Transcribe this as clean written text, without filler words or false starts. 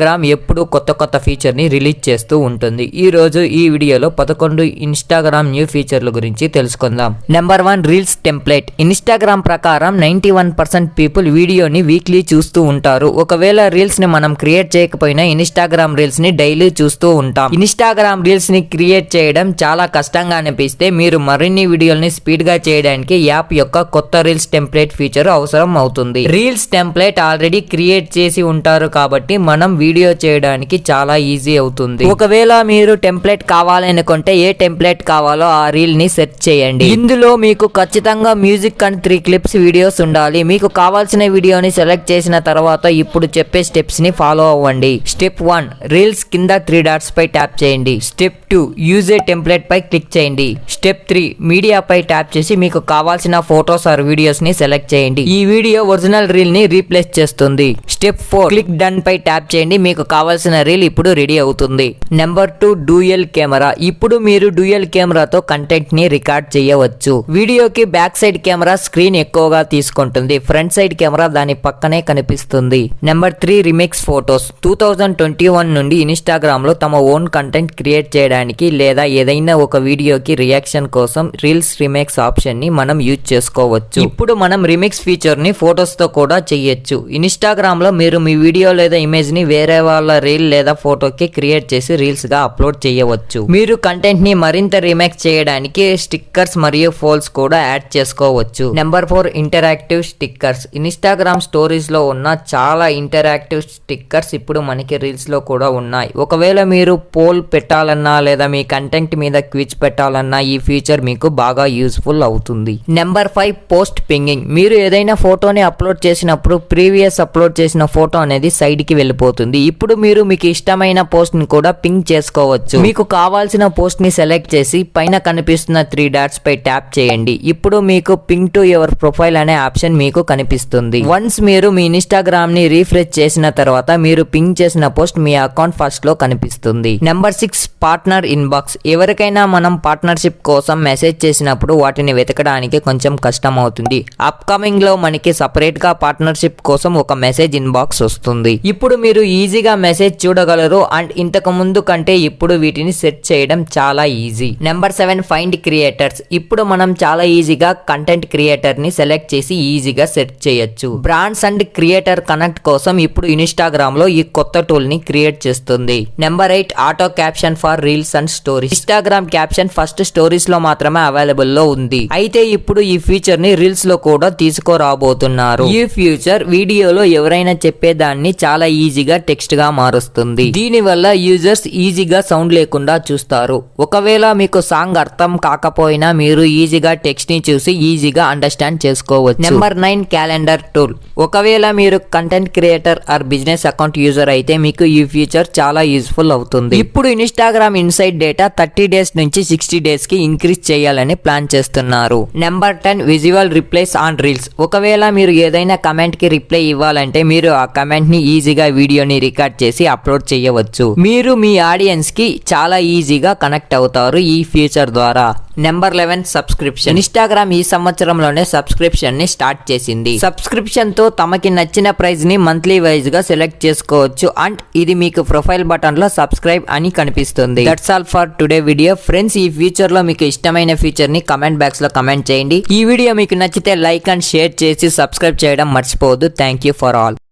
Instagram ఎప్పుడు కొత్త feature ని రిలీజ్ చేస్తూ ఉంటుంది. ఈ రోజు ఈ వీడియోలో 11 ఇన్స్టాగ్రామ్ న్యూ ఫీచర్ల గురించి తెలుసుకుందాం. Number 1 reels template. ఇన్స్టాగ్రామ్ ప్రకారం 91% పీపుల్ వీడియోని వీక్లీ చూస్తూ ఉంటారు. ఒకవేళ రీల్స్ ని మనం క్రియేట్ చేయకపోయినా ఇన్స్టాగ్రామ్ రీల్స్ ని డైలీ చూస్తూ ఉంటాం. ఇన్స్టాగ్రామ్ రీల్స్ ని క్రియేట్ చేయడం చాలా కష్టంగా అనిపిస్తే మీరు మరిన్ని వీడియోల్ని స్పీడ్ గా చేయడానికి యాప్ యొక్క కొత్త రీల్స్ టెంప్లెట్ ఫీచర్ అవసరం అవుతుంది. రీల్స్ టెంప్లెట్ ఆల్రెడీ క్రియేట్ చేసి ఉంటారు కాబట్టి మనం వీడియో చేయడానికి చాలా ఈజీ అవుతుంది. ఒకవేళ మీరు టెంప్లెట్ కావాలనుకుంటే ఏ టెంప్లెట్ కావాలో ఆ రీల్ ని సెర్చ్ చేయండి. ఇందులో మీకు ఖచ్చితంగా మ్యూజిక్ అండ్ 3 క్లిప్స్ వీడియోస్ ఉండాలి. మీకు కావాల్సిన వీడియోని సెలెక్ట్ చేసిన తర్వాత ఇప్పుడు చెప్పే స్టెప్స్ ని ఫాలో అవ్వండి. స్టెప్ 1 రీల్స్ కింద 3 డాట్స్ పై ట్యాప్ చేయండి. స్టెప్ 2 యూజ్ ఏ టెంప్లెట్ పై క్లిక్ చేయండి. స్టెప్ 3 మీడియా పై ట్యాప్ చేసి మీకు కావాల్సిన ఫోటోస్ ఆర్ వీడియోస్ ని సెలెక్ట్ చేయండి. ఈ వీడియో ఒరిజినల్ రీల్ ని రీప్లేస్ చేస్తుంది. స్టెప్ 4 క్లిక్ డన్ పై ట్యాప్ చేయండి. మీకు కావాల్సిన రీల్ ఇప్పుడు రెడీ అవుతుంది. Number 2 dual camera. ఇప్పుడు మీరు డ్యూయల్ కెమెరాతో కంటెంట్ ని రికార్డ్ చేయవచ్చు. వీడియోకి బ్యాక్ సైడ్ కెమెరా స్క్రీన్ ఎక్కువగా తీసుకుంటుంది. ఫ్రంట్ సైడ్ కెమెరా దాని పక్కనే కనిపిస్తుంది. Number 3 remix photos. 2021 నుండి ఇన్స్టాగ్రామ్ లో తమ ఓన్ కంటెంట్ క్రియేట్ చేయడానికి లేదా ఏదైనా ఒక వీడియోకి రియాక్షన్ కోసం రీల్స్ రిమిక్స్ ఆప్షన్ ని మనం యూజ్ చేసుకోవచ్చు. ఇప్పుడు మనం రిమిక్స్ ఫీచర్ ని ఫోటోస్ తో కూడా చేయొచ్చు. ఇన్స్టాగ్రామ్ లో మీరు మీ వీడియో లేదా ఇమేజ్ ని వేరే వాళ్ళ రీల్ లేదా ఫోటోకి క్రియేట్ చేసి రీల్స్ గా అప్లోడ్ చేయవచ్చు. మీరు కంటెంట్ ని మరింత రీమేక్ చేయడానికి స్టిక్కర్స్ మరియు ఫోల్స్ కూడా యాడ్ చేసుకోవచ్చు. Number 4 interactive stickers. Instagram stories లో ఉన్న చాలా ఇంటరాక్టివ్ స్టిక్కర్స్ ఇప్పుడు మనకి రీల్స్ లో కూడా ఉన్నాయి. ఒకవేళ మీరు పోల్ పెట్టాలన్నా లేదా మీ కంటెంట్ మీద క్విజ్ పెట్టాలన్నా ఈ ఫీచర్ మీకు బాగా యూస్ఫుల్ అవుతుంది. Number 5 post pinging. మీరు ఏదైనా ఫోటోని అప్లోడ్ చేసినప్పుడు ప్రీవియస్ అప్లోడ్ చేసిన ఫోటో అనేది సైడ్ కి వెళ్ళిపోతుంది. ఇప్పుడు మీరు మీకు ఇష్టమైన పోస్ట్ ని కూడా పింగ్ చేసుకోవచ్చు. మీకు కావాల్సిన పోస్ట్ ని సెలెక్ట్ చేసి పైన కనిపిస్తున్న 3 డాట్స్ పై ట్యాప్ చేయండి. ఇప్పుడు మీకు పింగ్ టు యువర్ ప్రొఫైల్ అనే ఆప్షన్ మీకు కనిపిస్తుంది. వన్స్ మీరు మీ ఇన్స్టాగ్రామ్ ని రీఫ్రెష్ చేసిన తర్వాత మీరు పింగ్ చేసిన పోస్ట్ మీ అకౌంట్ ఫస్ట్ లో కనిపిస్తుంది. Number 6 partner inbox. ఎవరికైనా మనం పార్ట్నర్షిప్ కోసం మెసేజ్ చేసినప్పుడు వాటిని వెతకడానికి కొంచెం కష్టం అవుతుంది. అప్కమింగ్ లో మనకి సపరేట్ గా పార్ట్నర్షిప్ కోసం ఒక మెసేజ్ ఇన్బాక్స్ వస్తుంది. ఇప్పుడు మీరు ఈజీగా మెసేజ్ చూడగలరు అండ్ ఇంతకు ముందు కంటే ఇప్పుడు వీటిని సెట్ చేయడం చాలా ఈజీ. Number 7 find creators. ఇప్పుడు మనం చాలా ఈజీగా కంటెంట్ క్రియేటర్ ని సెలెక్ట్ చేసి ఈజీగా సెట్ చేయొచ్చు. బ్రాండ్స్ అండ్ క్రియేటర్ కనెక్ట్ కోసం ఇప్పుడు ఇన్స్టాగ్రామ్ లో ఈ కొత్త టూల్ ని క్రియేట్ చేస్తుంది. Number 8 auto caption for reels and stories. Instagram caption first stories లో మాత్రమే అవైలబుల్ లో ఉంది. అయితే ఇప్పుడు ఈ ఫీచర్ ని రీల్స్ లో కూడా తీసుకురాబోతున్నారు. ఈ ఫీచర్ వీడియోలో ఎవరైనా చెప్పేదాన్ని చాలా ఈజీగా టెక్స్ట్ గా మారుస్తుంది. దీని వల్ల యూజర్స్ ఈజీగా సౌండ్ లేకుండా చూస్తారు. ఒకవేళ మీకు సాంగ్ అర్థం కాకపోయినా మీరు ఈజీగా టెక్స్ట్ ని చూసి ఈజీగా అండర్స్టాండ్ చేసుకోవచ్చు. Number 9 calendar tool. ఒకవేళ మీరు content creator or business account user అయితే మీకు ఈ ఫీచర్ చాలా యూస్ఫుల్ అవుతుంది. ఇప్పుడు ఇన్స్టాగ్రామ్ ఇన్సైడ్ డేటా 30 డేస్ నుంచి 60 డేస్ కి ఇంక్రీజ్ చేయాలని ప్లాన్ చేస్తున్నారు. Number 10 visual replies on reels. ఒకవేళ మీరు ఏదైనా కమెంట్ కి రిప్లై ఇవ్వాలంటే మీరు ఆ కమెంట్ ని ఈజీగా వీడియోని రికార్డ్ చేసి అప్లోడ్ చేయవచ్చు. మీరు మీ ఆడియన్స్ కి చాలా ఈజీగా కనెక్ట్ అవుతారు ఈ ఫీచర్ ద్వారా. Number 11 subscription. ఇన్స్టాగ్రామ్ ఈ సంవత్సరంలోనే సబ్స్క్రిప్షన్ ని స్టార్ట్ చేసింది. సబ్స్క్రిప్షన్ తో తమకి నచ్చిన ప్రైస్ ని మంత్లీ వైజ్ గా సెలెక్ట్ చేసుకోవచ్చు అండ్ ఇది మీకు ప్రొఫైల్ బటన్ లో సబ్స్క్రైబ్ అని కనిపిస్తుంది. That's all for today video. Friends, ఈ ఫీచర్ లో మీకు ఇష్టమైన ఫీచర్ ని కమెంట్ బాక్స్ లో కమెంట్ చేయండి. ఈ వీడియో మీకు నచ్చితే లైక్ అండ్ షేర్ చేసి సబ్స్క్రైబ్ చేయడం మర్చిపోవద్దు. Thank you for all.